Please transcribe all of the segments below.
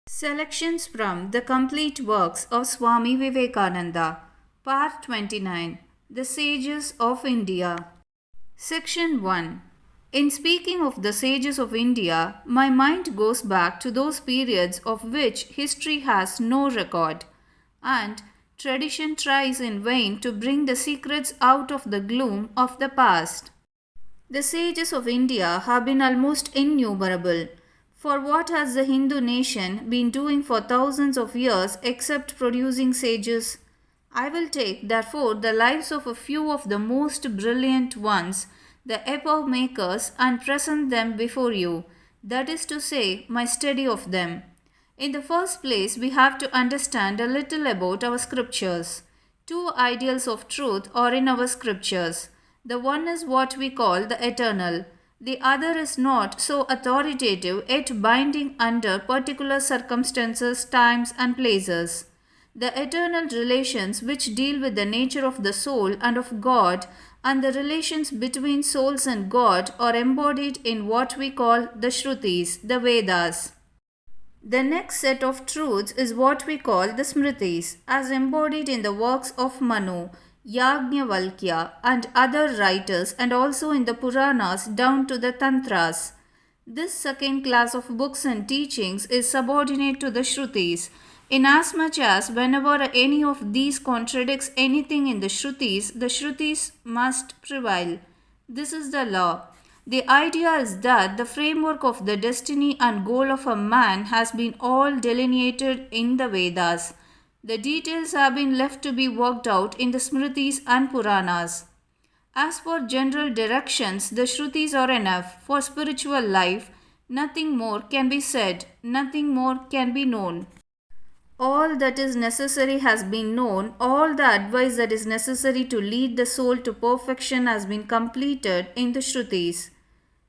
Selections from the complete works of Swami Vivekananda, Part 29, The Sages of India. Section 1. In speaking of the sages of India, my mind goes back to those periods of which history has no record, and tradition tries in vain to bring the secrets out of the gloom of the past. The sages of India have been almost innumerable. For what has the Hindu nation been doing for thousands of years except producing sages? I will take, therefore, the lives of a few of the most brilliant ones, the epoch makers, and present them before you. That is to say, my study of them. In the first place, we have to understand a little about our scriptures. Two ideals of truth are in our scriptures. The one is what we call the eternal. The other is not so authoritative yet binding under particular circumstances, times, and places. The eternal relations which deal with the nature of the soul and of God and the relations between souls and God are embodied in what we call the Shrutis, the Vedas. The next set of truths is what we call the Smritis, as embodied in the works of Manu, Yajnavalkya, and other writers, and also in the Puranas down to the Tantras. This second class of books and teachings is subordinate to the Shrutis, inasmuch as whenever any of these contradicts anything in the Shrutis must prevail. This is the law. The idea is that the framework of the destiny and goal of a man has been all delineated in the Vedas. The details have been left to be worked out in the Smritis and Puranas. As for general directions, the Shrutis are enough. For spiritual life, nothing more can be said, nothing more can be known. All that is necessary has been known, all the advice that is necessary to lead the soul to perfection has been completed in the Shrutis.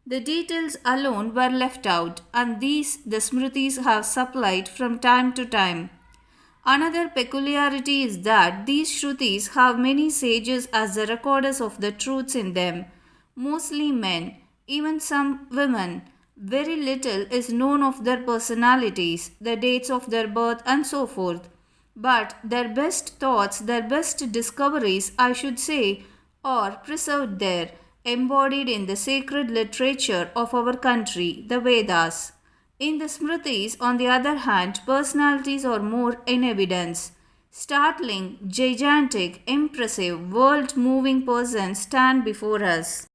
The details alone were left out, and these the Smritis have supplied from time to time. Another peculiarity is that these Shrutis have many sages as the recorders of the truths in them, mostly men, even some women. Very little is known of their personalities, the dates of their birth, and so forth. But their best thoughts, their best discoveries, I should say, are preserved there, embodied in the sacred literature of our country, the Vedas. In the Smritis, on the other hand, personalities are more in evidence. Startling, gigantic, impressive, world moving persons stand before us,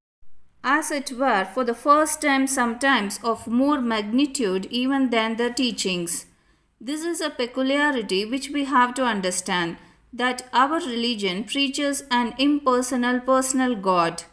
as it were, for the first time, sometimes of more magnitude even than the teachings. This is a peculiarity which we have to understand, that our religion preaches an impersonal personal God.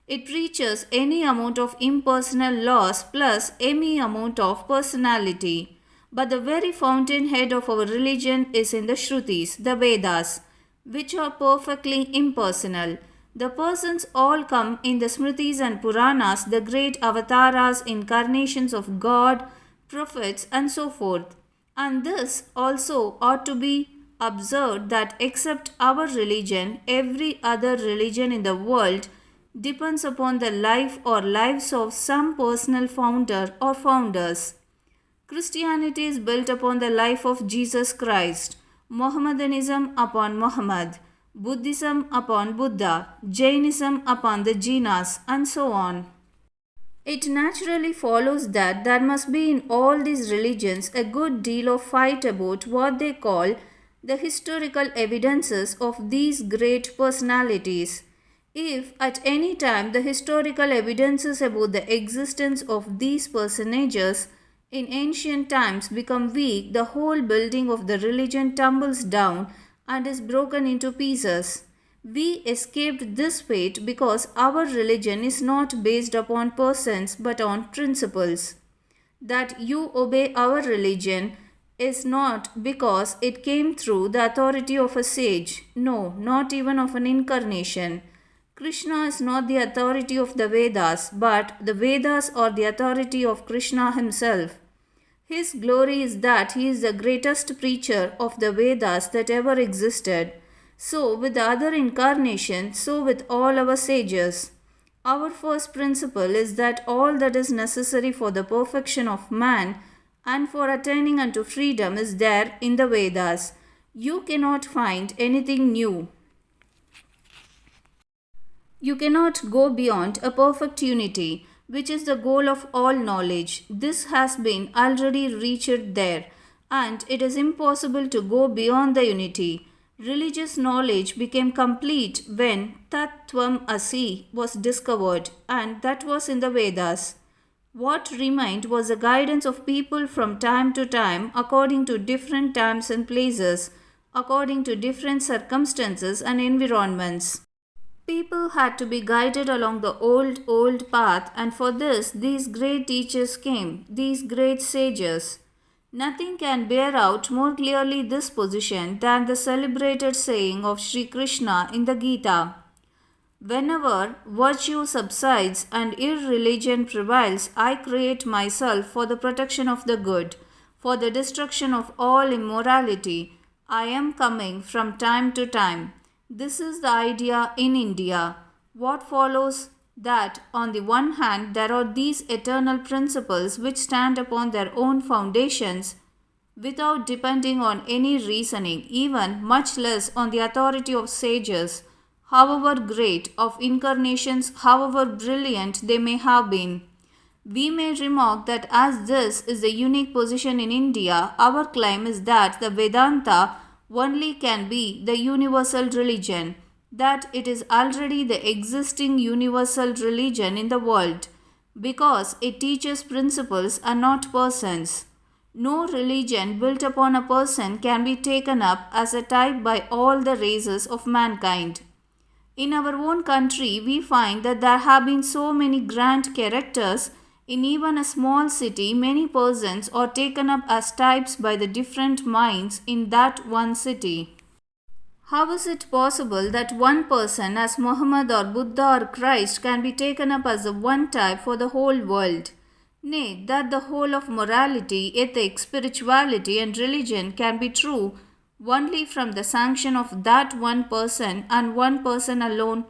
It preaches any amount of impersonal laws plus any amount of personality. But the very fountainhead of our religion is in the Shrutis, the Vedas, which are perfectly impersonal. The persons all come in the Smritis and Puranas, the great avatars, incarnations of God, prophets, and so forth. And this also ought to be observed that except our religion, every other religion in the world depends upon the life or lives of some personal founder or founders. Christianity is built upon the life of Jesus Christ, Mohammedanism upon Muhammad, Buddhism upon Buddha, Jainism upon the Jinas, and so on. It naturally follows that there must be in all these religions a good deal of fight about what they call the historical evidences of these great personalities. If at any time the historical evidences about the existence of these personages in ancient times become weak, the whole building of the religion tumbles down and is broken into pieces. We escaped this fate because our religion is not based upon persons but on principles. That you obey our religion is not because it came through the authority of a sage, no, not even of an incarnation. Krishna is not the authority of the Vedas, but the Vedas are the authority of Krishna himself. His glory is that he is the greatest preacher of the Vedas that ever existed. So with the other incarnations, so with all our sages. Our first principle is that all that is necessary for the perfection of man and for attaining unto freedom is there in the Vedas. You cannot find anything new. You cannot go beyond a perfect unity, which is the goal of all knowledge. This has been already reached there, and it is impossible to go beyond the unity. Religious knowledge became complete when Tat Tvam Asi was discovered, and that was in the Vedas. What remained was the guidance of people from time to time according to different times and places, according to different circumstances and environments. People had to be guided along the old path, and for this, these great teachers came, these great sages. Nothing can bear out more clearly this position than the celebrated saying of Sri Krishna in the Gita. Whenever virtue subsides and irreligion prevails, I create myself for the protection of the good, for the destruction of all immorality. I am coming from time to time. This is the idea in India. What follows? That on the one hand there are these eternal principles which stand upon their own foundations without depending on any reasoning, even much less on the authority of sages, however great, of incarnations, however brilliant they may have been. We may remark that as this is the unique position in India, our claim is that the Vedanta only can be the universal religion, that it is already the existing universal religion in the world, because it teaches principles and not persons. No religion built upon a person can be taken up as a type by all the races of mankind. In our own country, we find that there have been so many grand characters. In even a small city, many persons are taken up as types by the different minds in that one city. How is it possible that one person as Muhammad or Buddha or Christ can be taken up as a one type for the whole world? Nay, that the whole of morality, ethics, spirituality, and religion can be true only from the sanction of that one person and one person alone.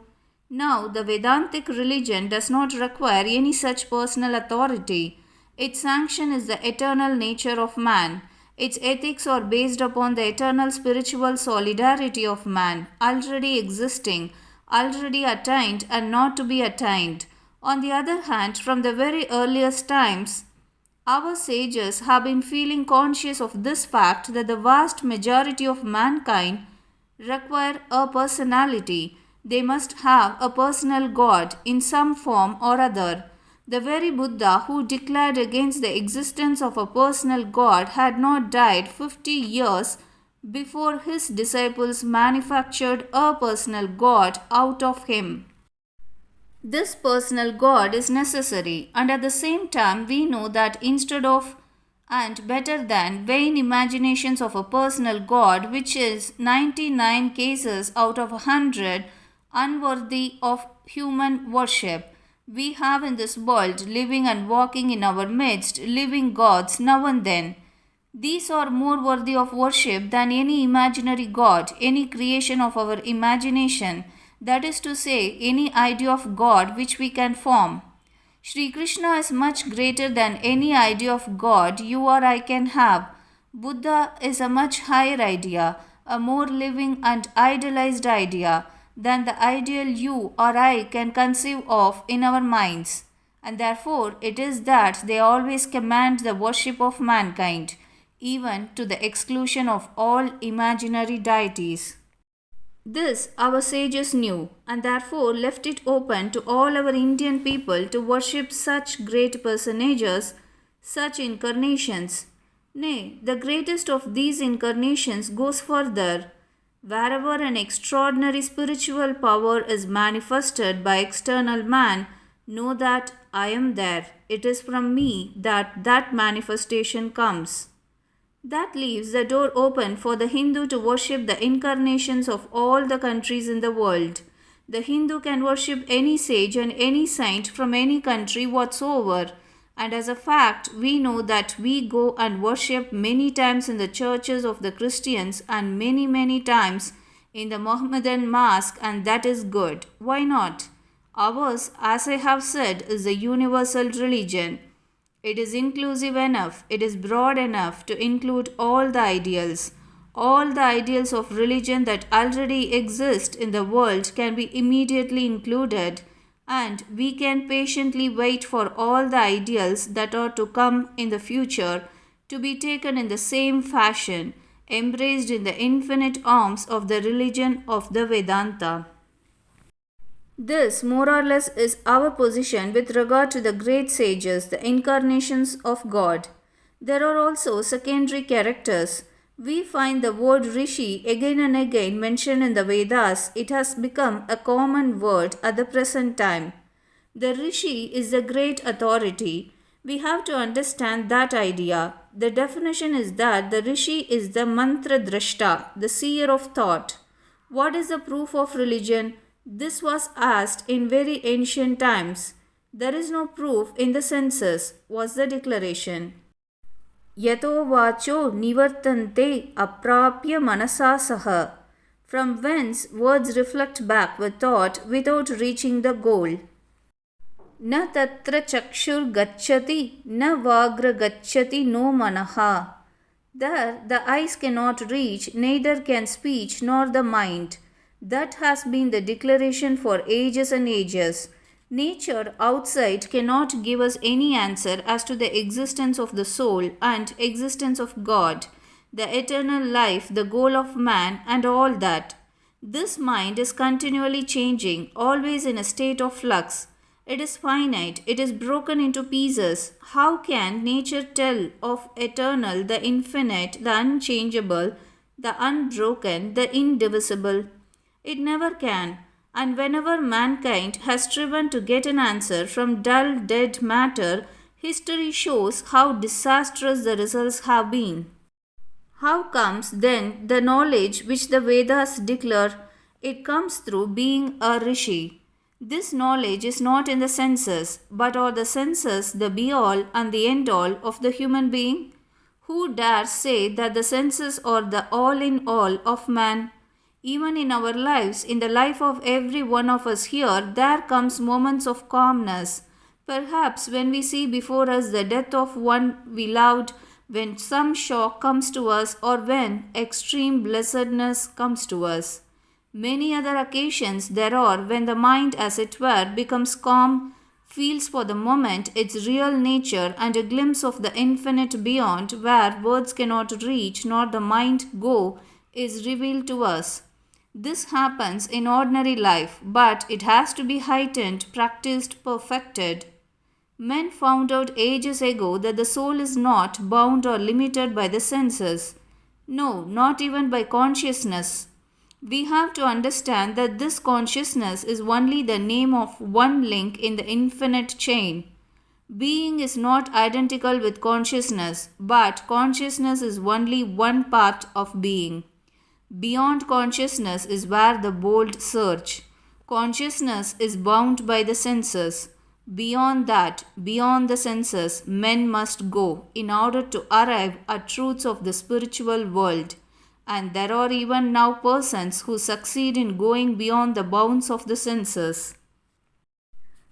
Now, the Vedantic religion does not require any such personal authority. Its sanction is the eternal nature of man. Its ethics are based upon the eternal spiritual solidarity of man, already existing, already attained, and not to be attained. On the other hand, from the very earliest times, our sages have been feeling conscious of this fact that the vast majority of mankind require a personality. They must have a personal God in some form or other. The very Buddha who declared against the existence of a personal God had not died 50 years before his disciples manufactured a personal God out of him. This personal God is necessary, and at the same time, we know that instead of and better than vain imaginations of a personal God, which is 99 cases out of 100 unworthy of human worship, we have in this world living and walking in our midst living gods now and then. These are more worthy of worship than any imaginary God, any creation of our imagination, that is to say, any idea of God which we can form. Sri Krishna is much greater than any idea of God you or I can have. Buddha is a much higher idea, a more living and idealized idea than the ideal you or I can conceive of in our minds. And therefore, it is that they always command the worship of mankind, even to the exclusion of all imaginary deities. This our sages knew, and therefore left it open to all our Indian people to worship such great personages, such incarnations. Nay, the greatest of these incarnations goes further. Wherever an extraordinary spiritual power is manifested by external man, know that I am there. It is from me that manifestation comes. That leaves the door open for the Hindu to worship the incarnations of all the countries in the world. The Hindu can worship any sage and any saint from any country whatsoever. And as a fact, we know that we go and worship many times in the churches of the Christians and many times in the Mohammedan mosque, and that is good. Why not? Ours, as I have said, is a universal religion. It is inclusive enough, it is broad enough to include all the ideals. All the ideals of religion that already exist in the world can be immediately included, and we can patiently wait for all the ideals that are to come in the future to be taken in the same fashion, embraced in the infinite arms of the religion of the Vedanta. This, more or less, is our position with regard to the great sages, the incarnations of God. There are also secondary characters. We find the word Rishi again and again mentioned in the Vedas. It has become a common word at the present time. The Rishi is the great authority. We have to understand that idea. The definition is that the Rishi is the mantra drashta, the seer of thought. What is the proof of religion? This was asked in very ancient times. There is no proof in the senses, was the declaration. Yato vacho nivartante aprapya manasa saha. From whence words reflect back with thought without reaching the goal. Na tatra chakshur gacchati, na vagra gacchati no manaha. There the eyes cannot reach, neither can speech nor the mind. That has been the declaration for ages and ages. Nature outside cannot give us any answer as to the existence of the soul and existence of God, the eternal life, the goal of man, and all that. This mind is continually changing, always in a state of flux. It is finite, it is broken into pieces. How can nature tell of eternal, the infinite, the unchangeable, the unbroken, the indivisible? It never can. And whenever mankind has striven to get an answer from dull, dead matter, history shows how disastrous the results have been. How comes then the knowledge which the Vedas declare? It comes through being a rishi. This knowledge is not in the senses, but are the senses the be all and the end all of the human being? Who dares say that the senses are the all in all of man? Even in our lives, in the life of every one of us here, there comes moments of calmness. Perhaps when we see before us the death of one we loved, when some shock comes to us, or when extreme blessedness comes to us. Many other occasions there are when the mind, as it were, becomes calm, feels for the moment its real nature and a glimpse of the infinite beyond, where words cannot reach nor the mind go, is revealed to us. This happens in ordinary life, but it has to be heightened, practiced, perfected. Men found out ages ago that the soul is not bound or limited by the senses. No, not even by consciousness. We have to understand that this consciousness is only the name of one link in the infinite chain. Being is not identical with consciousness, but consciousness is only one part of being. Beyond consciousness is where the bold search. Consciousness is bound by the senses. Beyond that, beyond the senses, men must go in order to arrive at truths of the spiritual world. And there are even now persons who succeed in going beyond the bounds of the senses.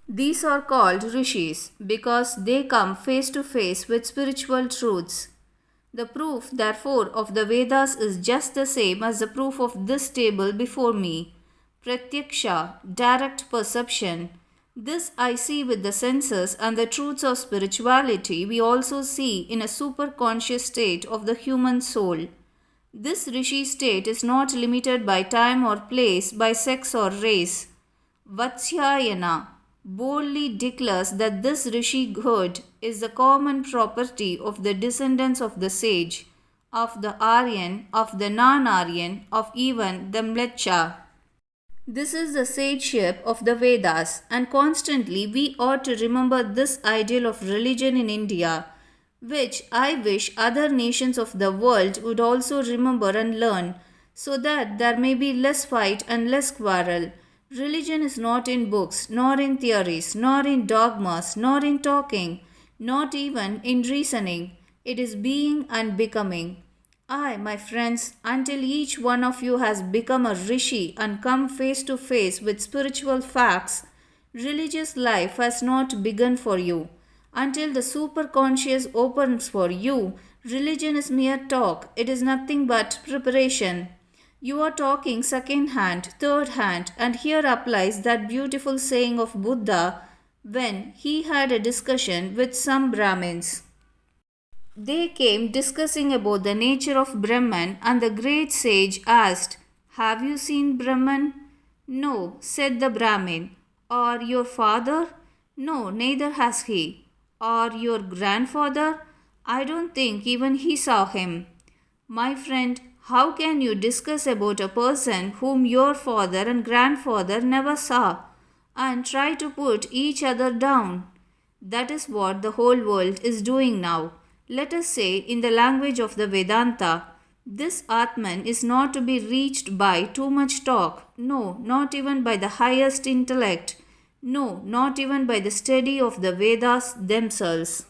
These are called rishis because they come face to face with spiritual truths. The proof, therefore, of the Vedas is just the same as the proof of this table before me. Pratyaksha, direct perception. This I see with the senses, and the truths of spirituality we also see in a superconscious state of the human soul. This rishi state is not limited by time or place, by sex or race. Vatsyayana boldly declares that this rishihood is the common property of the descendants of the sage, of the Aryan, of the non-Aryan, of even the Mleccha. This is the sageship of the Vedas, and constantly we ought to remember this ideal of religion in India, which I wish other nations of the world would also remember and learn, so that there may be less fight and less quarrel. Religion is not in books, nor in theories, nor in dogmas, nor in talking, not even in reasoning. It is being and becoming. I, my friends, until each one of you has become a rishi and come face to face with spiritual facts, religious life has not begun for you. Until the superconscious opens for you, religion is mere talk, it is nothing but preparation. You are talking second hand, third hand, and here applies that beautiful saying of Buddha when he had a discussion with some Brahmins. They came discussing about the nature of Brahman, and the great sage asked, "Have you seen Brahman?" "No," said the Brahmin. "Or your father?" "No, neither has he." "Or your grandfather?" "I don't think even he saw him." My friend, how can you discuss about a person whom your father and grandfather never saw and try to put each other down? That is what the whole world is doing now. Let us say, in the language of the Vedanta, this Atman is not to be reached by too much talk, no, not even by the highest intellect, no, not even by the study of the Vedas themselves.